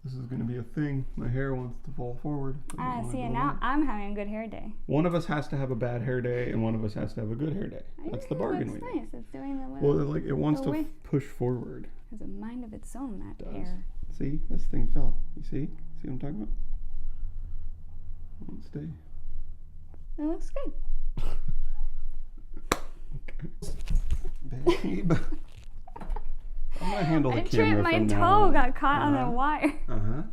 This is going to be a thing. My hair wants to fall forward. See, and now I'm having a good hair day. One of us has to have a bad hair day, and one of us has to have a good hair day. That's the bargain we nice. It's doing the well, like it wants to push forward. It has a mind of its own, that hair. See, this thing fell. You see? See what I'm talking about? It won't stay. It looks good. Babe. I'm gonna handle the camera. My toe got caught on the wire.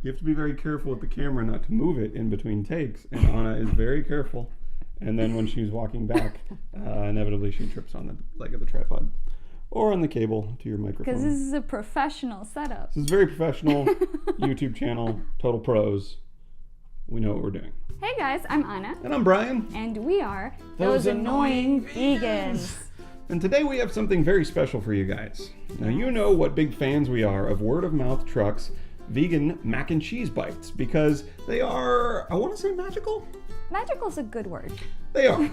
You have to be very careful with the camera not to move it in between takes. And Anna is very careful. And then when she's walking back, inevitably she trips on the leg of the tripod or on the cable to your microphone. Because this is a professional setup. This is very professional. YouTube channel, total pros. We know what we're doing. Hey guys, I'm Anna. And I'm Brian. And we are Those Annoying Vegans. And today we have something very special for you guys. Now you know what big fans we are of word of mouth trucks vegan mac and cheese bites because they are, I want to say magical? Magical's a good word. They are.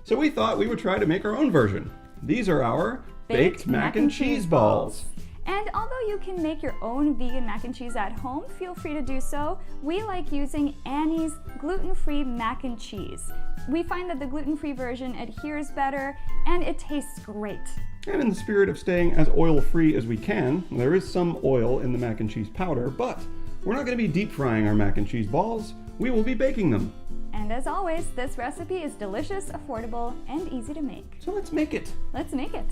So we thought we would try to make our own version. These are our baked mac and cheese balls. And although you can make your own vegan mac and cheese at home, feel free to do so. We like using Annie's gluten-free mac and cheese. We find that the gluten-free version adheres better and it tastes great. And in the spirit of staying as oil-free as we can, there is some oil in the mac and cheese powder, but we're not going to be deep frying our mac and cheese balls. We will be baking them. And as always, this recipe is delicious, affordable, and easy to make. So let's make it. Let's make it.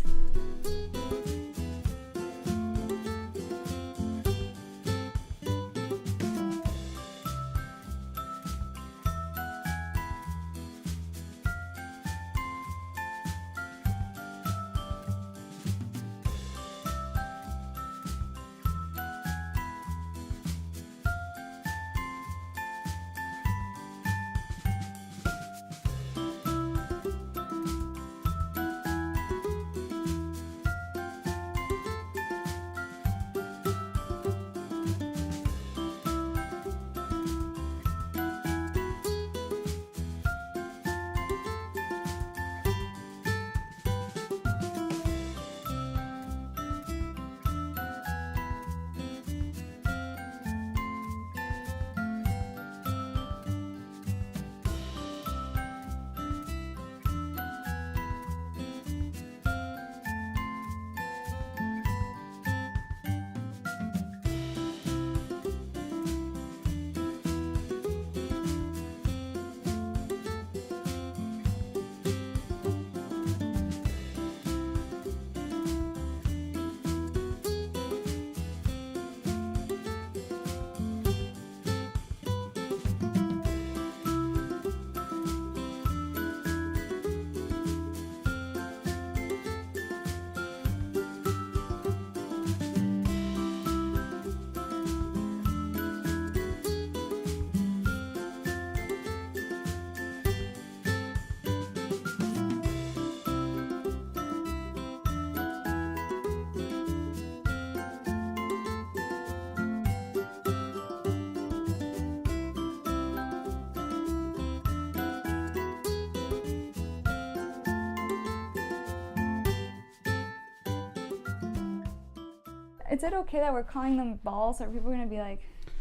Is it okay that we're calling them balls, or are people going to be like,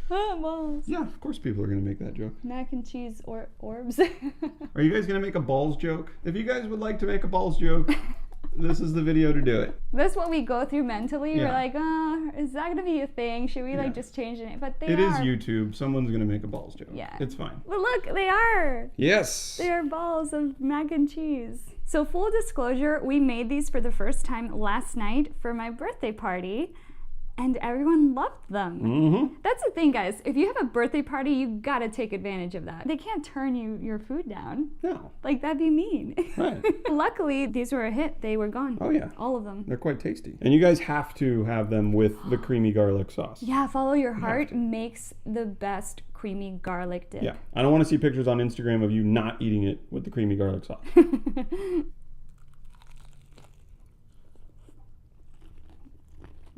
oh, balls? Yeah, of course people are going to make that joke. Mac and cheese or orbs. Are you guys going to make a balls joke? If you guys would like to make a balls joke, this is the video to do it. That's what we go through mentally. Yeah. We're like, oh, is that going to be a thing? Should we like just change it? But it is YouTube. Someone's going to make a balls joke. Yeah. It's fine. But look, they are. Yes. They are balls of mac and cheese. So full disclosure, we made these for the first time last night for my birthday party. And everyone loved them. Mm-hmm. That's the thing, guys. If you have a birthday party, you gotta take advantage of that. They can't turn your food down. No. Like, that'd be mean. Right. Luckily, these were a hit. They were gone. Oh, yeah. All of them. They're quite tasty. And you guys have to have them with the creamy garlic sauce. Yeah, follow your heart makes the best creamy garlic dip. Yeah. I don't want to see pictures on Instagram of you not eating it with the creamy garlic sauce.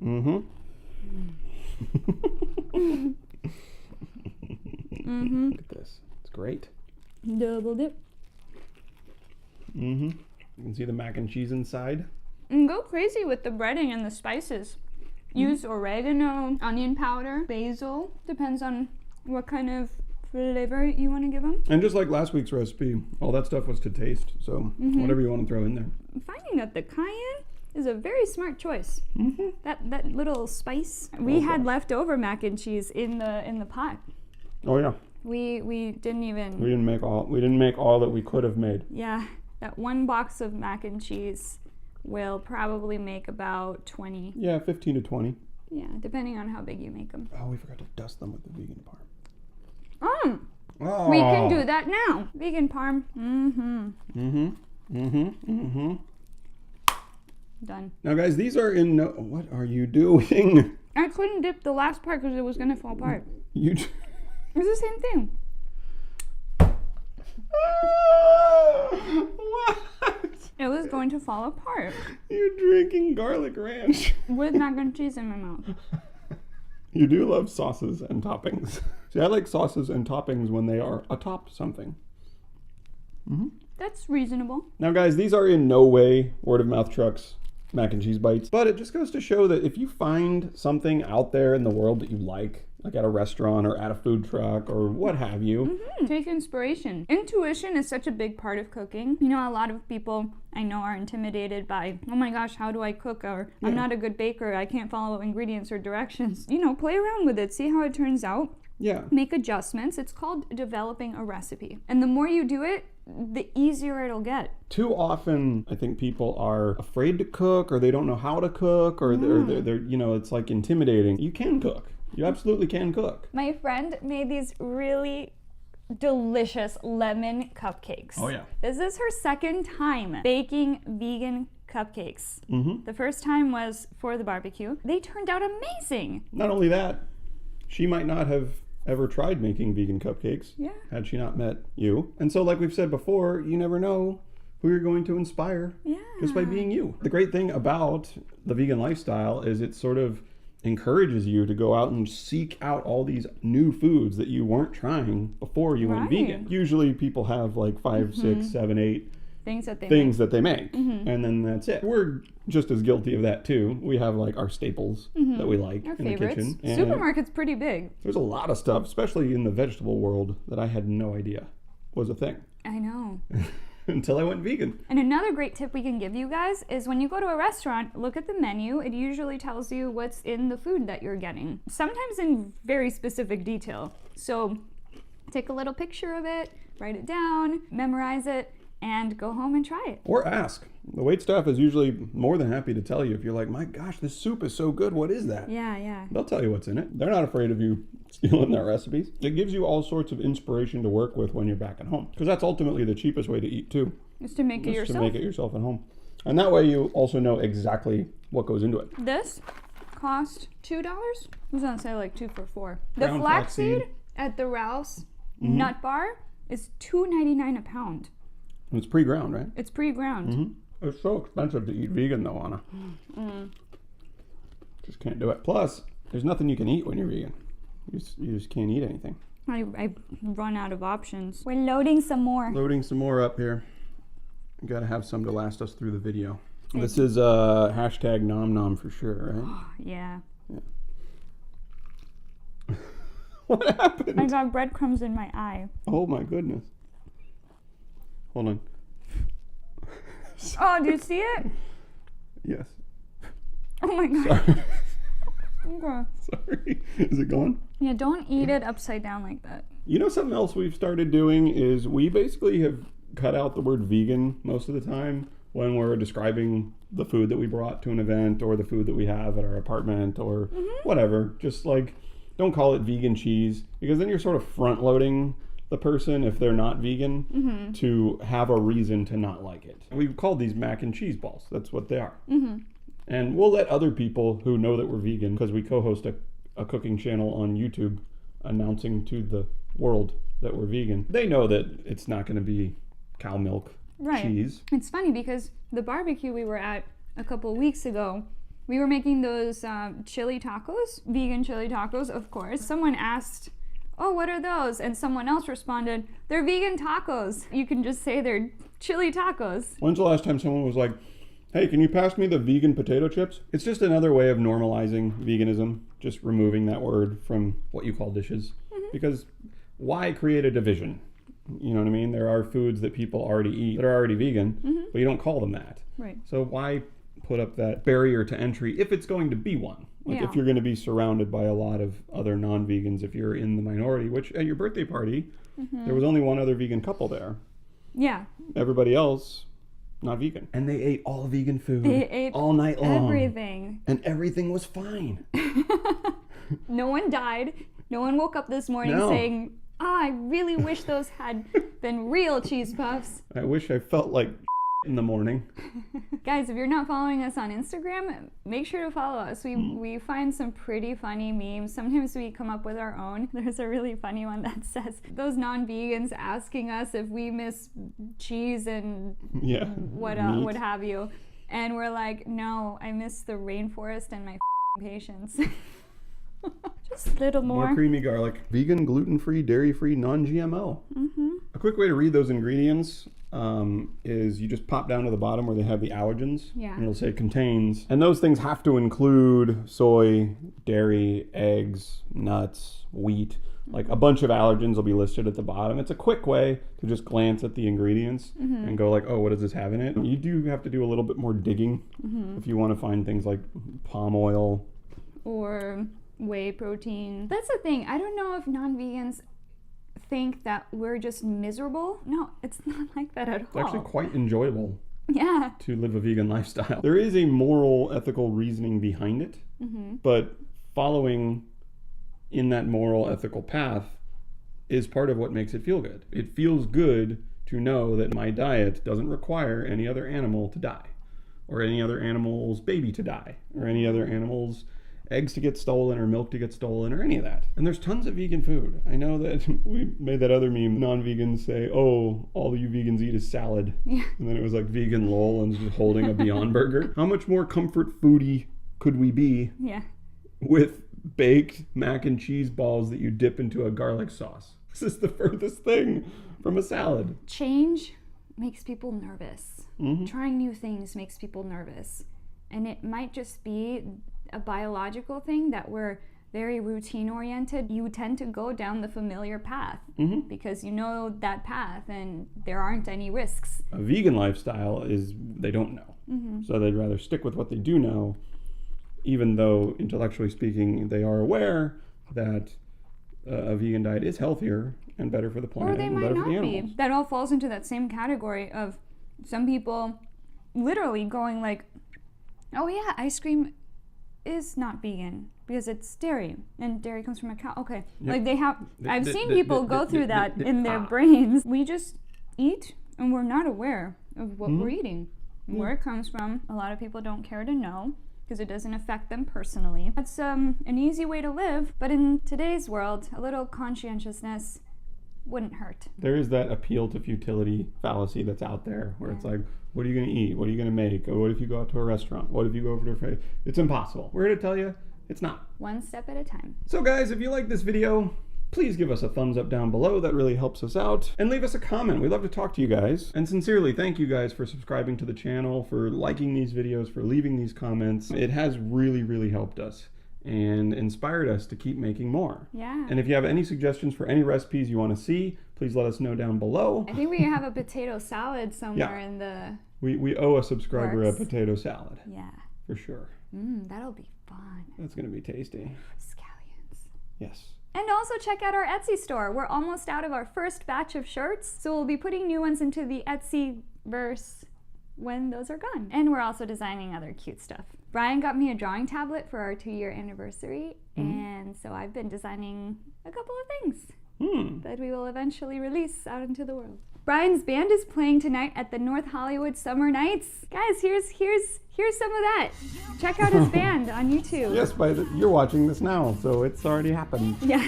Mm-hmm. Look at this. It's great. Double dip. Mm-hmm. You can see the mac and cheese inside. And go crazy with the breading and the spices. Use oregano, onion powder, basil. Depends on what kind of flavor you want to give them. And just like last week's recipe, all that stuff was to taste. So whatever you want to throw in there. I'm finding that the cayenne is a very smart choice. That little spice. We had leftover mac and cheese in the pot. Oh yeah. We didn't even. We didn't make all that we could have made. Yeah, that one box of mac and cheese will probably make about 20. Yeah, 15 to 20. Yeah, depending on how big you make them. Oh, we forgot to dust them with the vegan parm. Oh. We can do that now. Vegan parm. Done. Now, guys, these are in no... What are you doing? I couldn't dip the last part because it was going to fall apart. You... It's the same thing. What? It was going to fall apart. You're drinking garlic ranch. With mac and cheese in my mouth. You do love sauces and toppings. See, I like sauces and toppings when they are atop something. That's reasonable. Now, guys, these are in no way word of mouth trucks mac and cheese bites, but it just goes to show that if you find something out there in the world that you like at a restaurant or at a food truck or what have you. Take inspiration. Intuition is such a big part of cooking. You know, a lot of people I know are intimidated by, oh my gosh, how do I cook? Or I'm not a good baker, I can't follow ingredients or directions. You know, play around with it, see how it turns out. Yeah. Make adjustments. It's called developing a recipe. And the more you do it, the easier it'll get. Too often, I think people are afraid to cook or they don't know how to cook or they're you know, it's like intimidating. You can cook. You absolutely can cook. My friend made these really delicious lemon cupcakes. Oh yeah. This is her second time baking vegan cupcakes. The first time was for the barbecue. They turned out amazing. Not only that, she might not have ever tried making vegan cupcakes had she not met you. And so like we've said before, you never know who you're going to inspire just by being you. The great thing about the vegan lifestyle is it sort of encourages you to go out and seek out all these new foods that you weren't trying before you went vegan. Usually people have like 5, 6, 7, 8 things that they make. And then that's it. We're just as guilty of that too. We have like our staples that we like our in favorites. the kitchen. And Supermarket's pretty big. there's a lot of stuff, especially in the vegetable world, that I had no idea was a thing. I know. Until I went vegan. And another great tip we can give you guys is when you go to a restaurant, look at the menu. It usually tells you what's in the food that you're getting, sometimes in very specific detail. So take a little picture of it, write it down, memorize it, and go home and try it. Or ask. The waitstaff is usually more than happy to tell you if you're like, my gosh, this soup is so good. What is that? Yeah. They'll tell you what's in it. They're not afraid of you stealing their recipes. It gives you all sorts of inspiration to work with when you're back at home. Because that's ultimately the cheapest way to eat too. Is to make it yourself. To make it yourself at home. And that way you also know exactly what goes into it. This cost $2. I was gonna say like 2 for $4. The Ground flaxseed at the Ralph's Nut Bar is $2.99 a pound. And it's pre-ground, right? It's pre-ground. It's so expensive to eat vegan though, Anna. Just can't do it. Plus, there's nothing you can eat when you're vegan. You just can't eat anything. I run out of options. We're loading some more. Loading some more up here. Gotta have some to last us through the video. This is hashtag nom nom for sure, right? Yeah. What happened? I got breadcrumbs in my eye. Oh my goodness. Hold on. Oh, do you see it? Yes. Oh my god. Sorry. Okay. Sorry. Is it gone? Yeah, don't eat it upside down like that. You know something else we've started doing is we basically have cut out the word vegan most of the time when we're describing the food that we brought to an event or the food that we have at our apartment or whatever. Just like, don't call it vegan cheese because then you're sort of front loading the person, if they're not vegan, to have a reason to not like it. We've called these mac and cheese balls. That's what they are. And we'll let other people who know that we're vegan, because we co-host a cooking channel on YouTube announcing to the world that we're vegan. They know that it's not going to be cow milk cheese. It's funny because the barbecue we were at a couple weeks ago, we were making those chili tacos, vegan chili tacos, of course. Someone asked, oh, what are those? And someone else responded, they're vegan tacos. You can just say they're chili tacos. When's the last time someone was like, Hey, can you pass me the vegan potato chips? It's just another way of normalizing veganism, just removing that word from what you call dishes. Because why create a division? You know what I mean? There are foods that people already eat that are already vegan, but you don't call them that. Right. So why put up that barrier to entry if it's going to be one? Like if you're going to be surrounded by a lot of other non-vegans, if you're in the minority, which at your birthday party, there was only one other vegan couple there. Yeah. Everybody else, not vegan. And they ate all vegan food They ate all night long. everything. And everything was fine. No one died. No one woke up this morning saying, I really wish those had been real cheese puffs. I wish I felt like in the morning. Guys, if you're not following us on Instagram, make sure to follow us. We find some pretty funny memes. Sometimes we come up with our own. There's a really funny one that says, those non-vegans asking us if we miss cheese and what have you. And we're like, no, I miss the rainforest and my patience. Just a little more. More creamy garlic. Vegan, gluten-free, dairy-free, non-GMO. A quick way to read those ingredients is you just pop down to the bottom where they have the allergens. Yeah. And it'll say contains. And those things have to include soy, dairy, eggs, nuts, wheat. Like a bunch of allergens will be listed at the bottom. It's a quick way to just glance at the ingredients and go like, oh, what does this have in it? You do have to do a little bit more digging if you want to find things like palm oil. Or whey protein. That's the thing. I don't know if non-vegans think that we're just miserable. No, it's not like that at all. It's actually quite enjoyable. Yeah. To live a vegan lifestyle. There is a moral, ethical reasoning behind it, but following in that moral, ethical path is part of what makes it feel good. It feels good to know that my diet doesn't require any other animal to die, or any other animal's baby to die, or any other animal's eggs to get stolen or milk to get stolen or any of that. And there's tons of vegan food. I know that we made that other meme, non-vegans say, oh, all you vegans eat is salad. Yeah. And then it was like vegan lol and just holding a Beyond Burger. How much more comfort foodie could we be with baked mac and cheese balls that you dip into a garlic sauce? This is the furthest thing from a salad. Change makes people nervous. Trying new things makes people nervous. And it might just be a biological thing that we're very routine oriented. You tend to go down the familiar path because you know that path and there aren't any risks. A vegan lifestyle is they don't know. So they'd rather stick with what they do know, even though intellectually speaking they are aware that a vegan diet is healthier and better for the planet and better for the animals. That all falls into that same category of some people literally going like, oh yeah, ice cream is not vegan because it's dairy and dairy comes from a cow. Okay. Like they have, I've seen people go through that in their brains. We just eat and we're not aware of what we're eating and where it comes from. A lot of people don't care to know because it doesn't affect them personally. That's an easy way to live, but in today's world, a little conscientiousness wouldn't hurt. There is that appeal to futility fallacy that's out there where it's like, what are you going to eat? What are you going to make? Or what if you go out to a restaurant? What if you go over to a friend? It's impossible. We're here to tell you it's not. One step at a time. So guys, if you like this video, please give us a thumbs up down below. That really helps us out. And leave us a comment. We'd love to talk to you guys. And sincerely, thank you guys for subscribing to the channel, for liking these videos, for leaving these comments. It has really, really helped us and inspired us to keep making more. Yeah. And if you have any suggestions for any recipes you want to see, please let us know down below. I think we have a potato salad somewhere in the We owe a subscriber a potato salad. Yeah. For sure. That'll be fun. That's going to be tasty. Scallions. Yes. And also check out our Etsy store. We're almost out of our first batch of shirts, so we'll be putting new ones into the Etsy-verse when those are gone. And we're also designing other cute stuff. Brian got me a drawing tablet for our 2-year anniversary, and so I've been designing a couple of things that we will eventually release out into the world. Brian's band is playing tonight at the North Hollywood Summer Nights. Guys, here's some of that. Check out his band on YouTube. Yes, you're watching this now, so it's already happened. Yeah.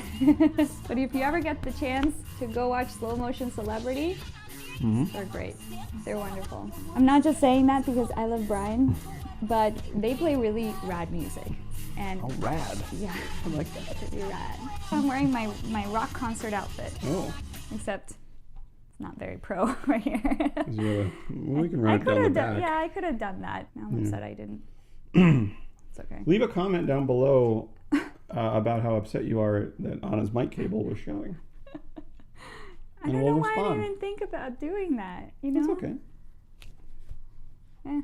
But if you ever get the chance to go watch Slow Motion Celebrity, they're great. They're wonderful. I'm not just saying that because I love Brian, but they play really rad music. And oh, rad. Yeah. I like that. Pretty rad. I'm wearing my rock concert outfit. Oh. Except not very pro right here. We can run it down the back. Yeah, I could have done that. Now I'm upset I didn't. It's okay. Leave a comment down below about how upset you are that Anna's mic cable was showing. I don't know why I didn't even think about doing that. You know? It's okay. Bye.